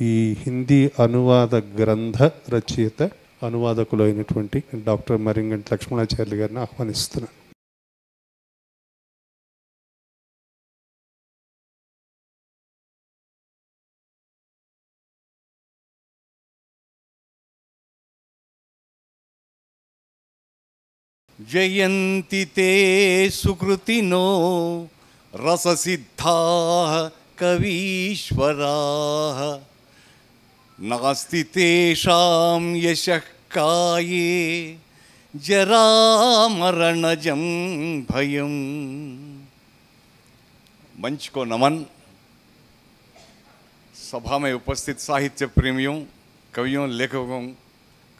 ఈ హిందీ అనువాద గ్రంథ రచయిత అనువాదకులు అయినటువంటి డాక్టర్ మరింగంటి లక్ష్మణాచార్యులు గారిని ఆహ్వానిస్తున్నాను. जयन्ति ते सुकृतिनो रससिद्धाः कवीश्वराः नास्ति तेषां यशः काये जरामरणजं भयं. मंच को नमन. सभा में उपस्थित साहित्य प्रेमियों, कवियों, लेखकों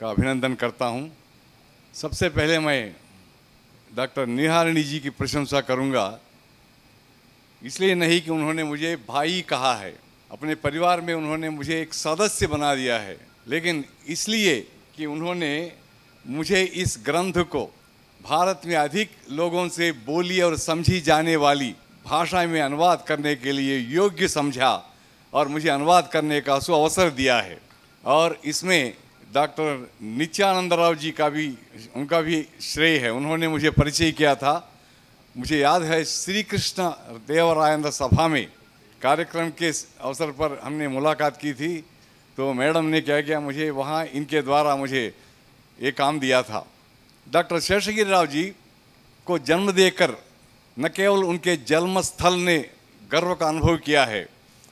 का अभिनंदन करता हूं. सबसे पहले मैं डॉक्टर निहारिणी जी की प्रशंसा करूंगा, इसलिए नहीं कि उन्होंने मुझे भाई कहा है, अपने परिवार में उन्होंने मुझे एक सदस्य बना दिया है, लेकिन इसलिए कि उन्होंने मुझे इस ग्रंथ को भारत में अधिक लोगों से बोली और समझी जाने वाली भाषा में अनुवाद करने के लिए योग्य समझा और मुझे अनुवाद करने का सुअवसर दिया है. और इसमें डॉक्टर नित्यानंद राव जी का भी, उनका भी श्रेय है. उन्होंने मुझे परिचय किया था. मुझे याद है श्री कृष्ण देवरायंद्र सभा में कार्यक्रम के अवसर पर हमने मुलाकात की थी, तो मैडम ने क्या किया, मुझे वहाँ इनके द्वारा मुझे ये काम दिया था. डॉक्टर शेषगिरी राव जी को जन्म देकर न केवल उनके जन्म स्थल ने गर्व का अनुभव किया है,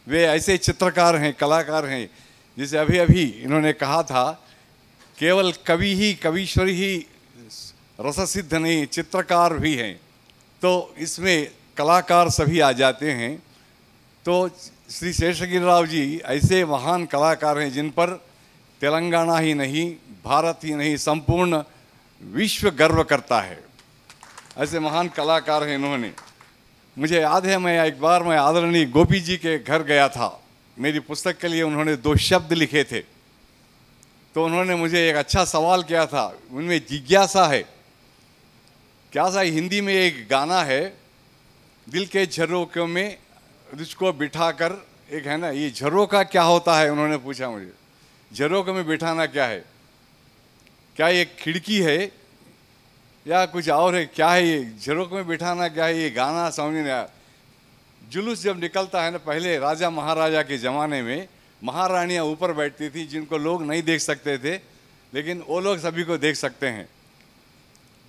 वे ऐसे चित्रकार हैं, कलाकार हैं, जिसे अभी अभी इन्होंने कहा था, केवल कवि ही, कवीश्वर ही रससिद्ध नहीं, चित्रकार भी हैं. तो इसमें कलाकार सभी आ जाते हैं. तो श्री शेषगिरी राव जी ऐसे महान कलाकार हैं जिन पर तेलंगाना ही नहीं, भारत ही नहीं, संपूर्ण विश्व गर्व करता है. ऐसे महान कलाकार हैं इन्होंने. मुझे याद है, मैं एक बार आदरणीय गोपी जी के घर गया था. मेरी पुस्तक के लिए उन्होंने 2 शब्द लिखे थे, तो उन्होंने मुझे एक अच्छा सवाल किया था. उनमें जिज्ञासा है. क्या सा हिंदी में एक गाना है, दिल के झरोकों में तुझको बिठाकर, एक है ना, ये झरोका क्या होता है, उन्होंने पूछा मुझे. झरोकों में बिठाना क्या है? क्या ये खिड़की है या कुछ और है? क्या है ये झरोकों में बिठाना? क्या है ये गाना? समझ नहीं आया. जुलूस जब निकलता है ना, पहले राजा महाराजा के ज़माने में महारानियाँ ऊपर बैठती थी, जिनको लोग नहीं देख सकते थे, लेकिन वो लोग सभी को देख सकते हैं.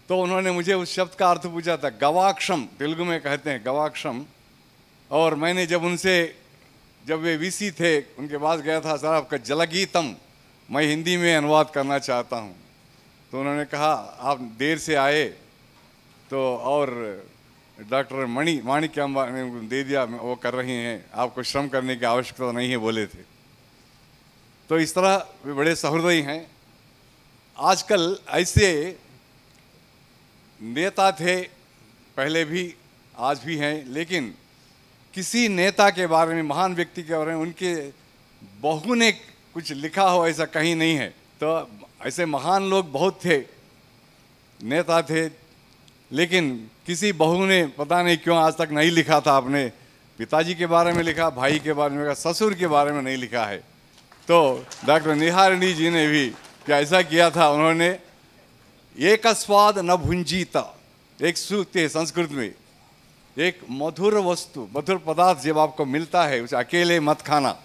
तो उन्होंने मुझे उस शब्द का अर्थ पूछा था, गवाक्षम, तेलुगु में कहते हैं गवाक्षम. और मैंने जब वे वीसी थे, उनके पास गया था, सर आपका जलगीतम मैं हिंदी में अनुवाद करना चाहता हूँ. तो उन्होंने कहा, आप देर से आए तो, और डॉक्टर माणिक्यांबा ने दे दिया, वो कर रही हैं, आपको श्रम करने की आवश्यकता नहीं है, बोले थे. तो इस तरह वे बड़े सहृदयी हैं. आजकल ऐसे नेता थे, पहले भी आज भी हैं, लेकिन किसी नेता के बारे में, महान व्यक्ति के बारे में उनके बहू ने कुछ लिखा हो ऐसा कहीं नहीं है. तो ऐसे महान लोग बहुत थे, नेता थे, लेकिन किसी बहू ने पता नहीं क्यों आज तक नहीं लिखा था. अपने पिताजी के बारे में लिखा, भाई के बारे में लिखा, ससुर के बारे में नहीं लिखा है. तो डॉक्टर निहारिणी जी ने भी क्या ऐसा किया था. उन्होंने एक स्वाद न भुंजीता, एक सूक्ति है संस्कृत में, एक मधुर वस्तु, मधुर पदार्थ जब आपको मिलता है उसे अकेले मत खाना.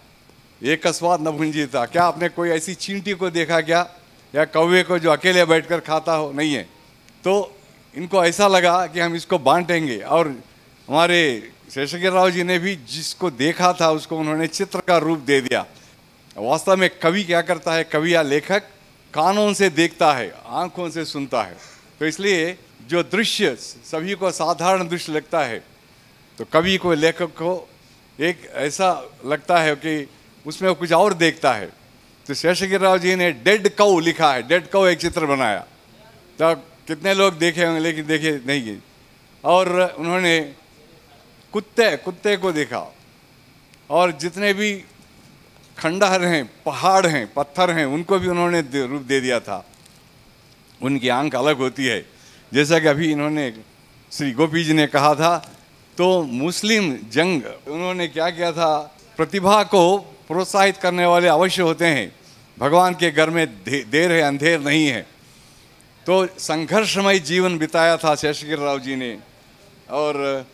एक स्वाद न भुंजीता. क्या आपने कोई ऐसी चींटी को देखा क्या, या कौवे को जो अकेले बैठकर खाता हो? नहीं है. तो इनको ऐसा लगा कि हम इसको बांटेंगे. और हमारे शेषगिरी राव जी ने भी जिसको देखा था उसको उन्होंने चित्र का रूप दे दिया. वास्तव में कवि क्या करता है, कवि या लेखक कानों से देखता है, आंखों से सुनता है. तो इसलिए जो दृश्य सभी को साधारण दृश्य लगता है, तो कवि को, लेखक को एक ऐसा लगता है कि उसमें वो कुछ और देखता है. तो शेषगिरी राव जी ने डेड काऊ लिखा है. डेड काऊ एक चित्र बनाया, तो कितने लोग देखे होंगे, लेकिन देखे नहीं. और उन्होंने कुत्ते को देखा, और जितने भी खंडहर हैं, पहाड़ हैं, पत्थर हैं, उनको भी उन्होंने रूप दे दिया था. उनकी आंख अलग होती है, जैसा कि अभी इन्होंने श्री गोपी जी ने कहा था. तो मुस्लिम जंग, उन्होंने क्या किया था, प्रतिभा को प्रोत्साहित करने वाले अवश्य होते हैं। भगवान के घर में देर है अंधेर नहीं है। तो संघर्षमय जीवन बिताया था शेषगिरी राव जी ने। और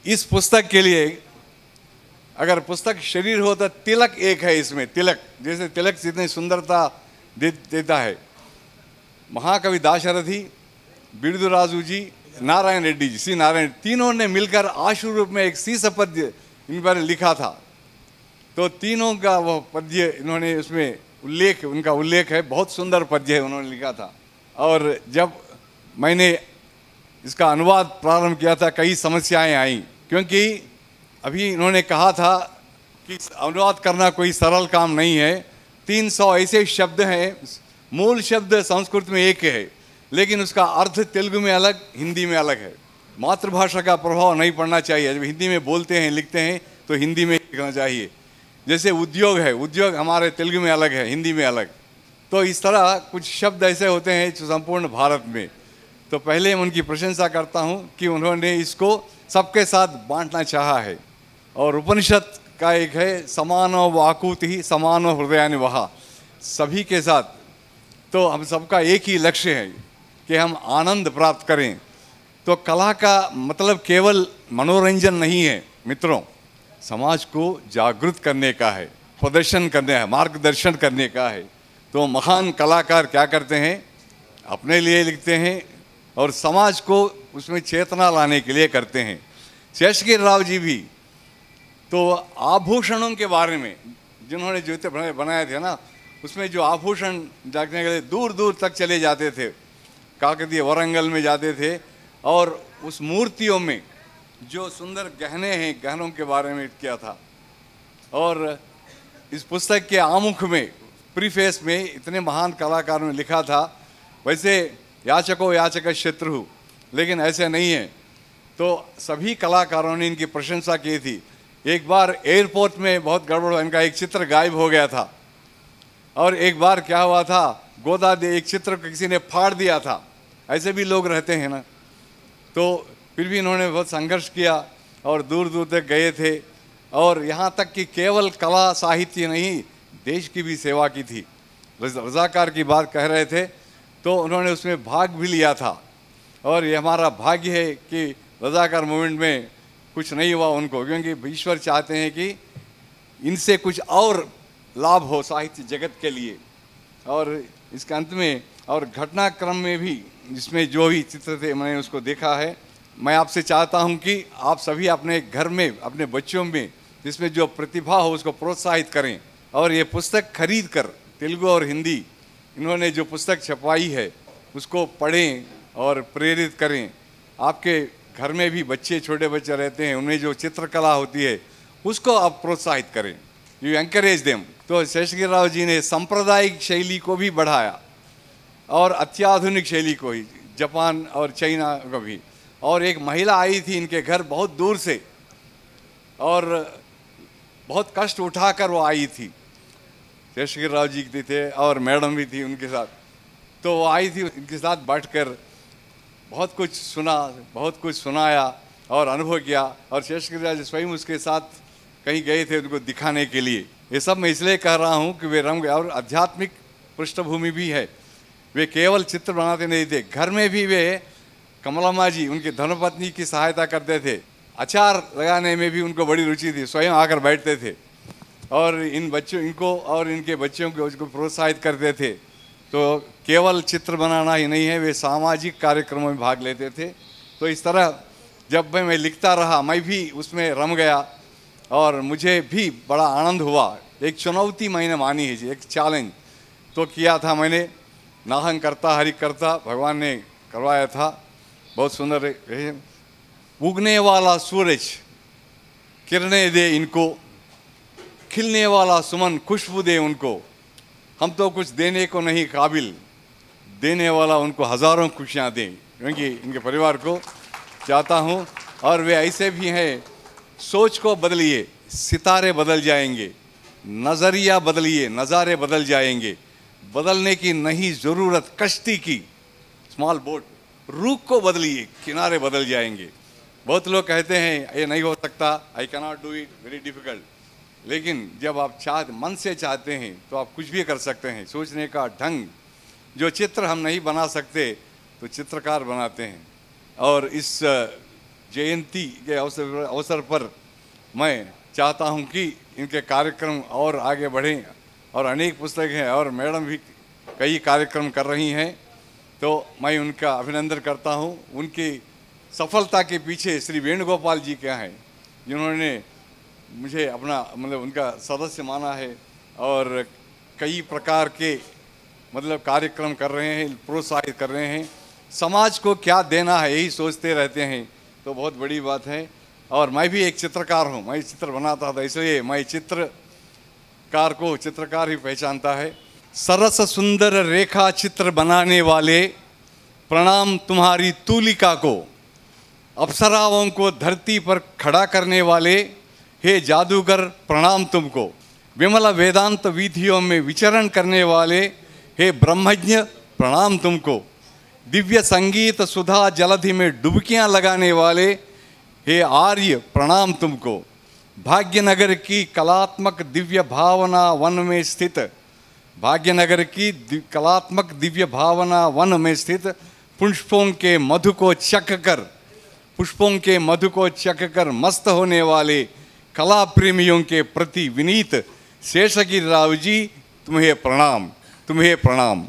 इस पुस्तक के लिए अगर पुस्तक शरीर हो तो तिलक एक है इसमें, तिलक जैसे तिलक जितनी सुंदरता देता है। महाकवि दाशरथी, बिरदुराजू जी, नारायण रेड्डी जी, सी नारायण, तीनों ने मिलकर आशु रूप में एक शीर्ष पद्य इन पर लिखा था। तो तीनों का वह पद्य इन्होंने उसमें उल्लेख, उनका उल्लेख है, बहुत सुंदर पद्य है उन्होंने लिखा था। और जब मैंने इसका अनुवाद प्रारंभ किया था कई समस्याएं आईं, क्योंकि अभी इन्होंने कहा था कि अनुवाद करना कोई सरल काम नहीं है। 300 ऐसे शब्द हैं, मूल शब्द संस्कृत में एक है लेकिन उसका अर्थ तेलुगु में अलग, हिंदी में अलग है। मातृभाषा का प्रभाव नहीं पड़ना चाहिए। जब हिंदी में बोलते हैं लिखते हैं तो हिंदी में लिखना चाहिए। जैसे उद्योग है, उद्योग हमारे तेलुगु में अलग है, हिंदी में अलग। तो इस तरह कुछ शब्द ऐसे होते हैं जो संपूर्ण भारत में। तो पहले मैं उनकी प्रशंसा करता हूँ कि उन्होंने इसको सबके साथ बांटना चाहा है। और उपनिषद का एक है, समानो वाकुति समानो हृदयानि वहा, सभी के साथ। तो हम सबका एक ही लक्ष्य है कि हम आनंद प्राप्त करें। तो कला का मतलब केवल मनोरंजन नहीं है मित्रों, समाज को जागृत करने का है, प्रदर्शन करने है, मार्गदर्शन करने का है। तो महान कलाकार क्या करते हैं, अपने लिए लिखते हैं और समाज को उसमें चेतना लाने के लिए करते हैं। शेषगिरी राव जी भी तो आभूषणों के बारे में, जिन्होंने जूते बनाए थे ना, उसमें जो आभूषण देखने के लिए दूर दूर तक चले जाते थे, काकतीय वरंगल में जाते थे और उस मूर्तियों में जो सुंदर गहने हैं, गहनों के बारे में किया था। और इस पुस्तक के आमुख में, प्रीफेस में इतने महान कलाकारों ने लिखा था। वैसे याचको याचक शत्रु, लेकिन ऐसे नहीं है। तो सभी कलाकारों ने इनकी प्रशंसा की थी। एक बार एयरपोर्ट में बहुत गड़बड़ हुआ, इनका एक चित्र गायब हो गया था। और एक बार क्या हुआ था, गोदा दे एक चित्र किसी ने फाड़ दिया था। ऐसे भी लोग रहते हैं ना। तो फिर भी इन्होंने बहुत संघर्ष किया और दूर दूर तक गए थे। और यहाँ तक कि केवल कला साहित्य नहीं, देश की भी सेवा की थी। रजाकार की बात कह रहे थे तो उन्होंने उसमें भाग भी लिया था। और ये हमारा भाग्य है कि रजाकार मूवमेंट में कुछ नहीं हुआ उनको, क्योंकि ईश्वर चाहते हैं कि इनसे कुछ और लाभ हो साहित्य जगत के लिए। और इसके अंत में और घटनाक्रम में भी जिसमें जो भी चित्र थे मैंने उसको देखा है। मैं आपसे चाहता हूं कि आप सभी अपने घर में, अपने बच्चों में जिसमें जो प्रतिभा हो उसको प्रोत्साहित करें। और ये पुस्तक खरीद कर, तेलुगु और हिंदी इन्होंने जो पुस्तक छपवाई है उसको पढ़ें और प्रेरित करें। आपके घर में भी बच्चे, छोटे बच्चे रहते हैं, उनमें जो चित्रकला होती है उसको आप प्रोत्साहित करें, यू एंकरेज देम। तो शेषगिरी राव जी ने सांप्रदायिक शैली को भी बढ़ाया और अत्याधुनिक शैली को ही, जापान और चाइना को भी। और एक महिला आई थी इनके घर बहुत दूर से और बहुत कष्ट उठाकर वो आई थी। शेषगिरी राव जी थे और मैडम भी थी उनके साथ। तो वो आई थी, इनके साथ बैठकर बहुत कुछ सुना, बहुत कुछ सुनाया और अनुभव किया। और शेषगिरी राव जी स्वयं उसके साथ कहीं गए थे उनको दिखाने के लिए। ये सब मैं इसलिए कह रहा हूँ कि वे रंग और आध्यात्मिक पृष्ठभूमि भी है। वे केवल चित्र बनाते नहीं थे, घर में भी वे कमलामा जी उनके धर्मपत्नी की सहायता करते थे। अचार लगाने में भी उनको बड़ी रुचि थी, स्वयं आकर बैठते थे और इन बच्चों, इनको और इनके बच्चों को उसको प्रोत्साहित करते थे। तो केवल चित्र बनाना ही नहीं है, वे सामाजिक कार्यक्रमों में भाग लेते थे। तो इस तरह जब मैं लिखता रहा, मैं भी उसमें रम गया और मुझे भी बड़ा आनंद हुआ। एक चुनौती मैंने मानी है जी, एक चैलेंज तो किया था मैंने। नाहं करता हरि करता भगवान ने करवाया था। बहुत सुंदर है। उगने वाला सूरज किरणें दे इनको, खिलने वाला सुमन खुशबू दे उनको। हम तो कुछ देने को नहीं काबिल, देने वाला उनको हज़ारों खुशियाँ दें, क्योंकि इनके परिवार को चाहता हूँ। और वे ऐसे भी हैं, सोच को बदलिए, सितारे बदल जाएंगे, नज़रिया बदलिए, नज़ारे बदल जाएंगे। बदलने की नहीं ज़रूरत कश्ती की, स्मॉल बोट, रुख को बदलिए, किनारे बदल जाएंगे। बहुत लोग कहते हैं ये नहीं हो सकता, I cannot do it, very difficult. लेकिन जब आप मन से चाहते हैं तो आप कुछ भी कर सकते हैं। सोचने का ढंग, जो चित्र हम नहीं बना सकते तो चित्रकार बनाते हैं। और इस जयंती के अवसर पर मैं चाहता हूं कि इनके कार्यक्रम और आगे बढ़ें, और अनेक पुस्तकें हैं और मैडम भी कई कार्यक्रम कर रही हैं, तो मैं उनका अभिनंदन करता हूं। उनकी सफलता के पीछे श्री वेणुगोपाल जी क्या हैं, जिन्होंने मुझे अपना उनका सदस्य माना है और कई प्रकार के कार्यक्रम कर रहे हैं, प्रोत्साहित कर रहे हैं। समाज को क्या देना है यही सोचते रहते हैं, तो बहुत बड़ी बात है। और मैं भी एक चित्रकार हूँ, मैं चित्र बनाता था, इसलिए मैं चित्रकार को चित्रकार ही पहचानता है। सरस सुंदर रेखा चित्र बनाने वाले, प्रणाम तुम्हारी तूलिका को। अप्सराओं को धरती पर खड़ा करने वाले, हे जादूगर प्रणाम तुमको। विमल वेदांत विधियों में विचरण करने वाले, हे ब्रह्मज्ञ प्रणाम तुमको। दिव्य संगीत सुधा जलधि में डुबकियां लगाने वाले, हे आर्य प्रणाम तुमको। भाग्यनगर की कलात्मक दिव्य भावना वन में स्थित, भाग्यनगर की कलात्मक दिव्य भावना वन में स्थित, पुष्पों के मधु को चख कर, पुष्पों के मधु को चख कर मस्त होने वाले कला प्रेमियों के प्रति विनीत शेषगिरि राव जी, तुम्हें प्रणाम, तुम्हें प्रणाम।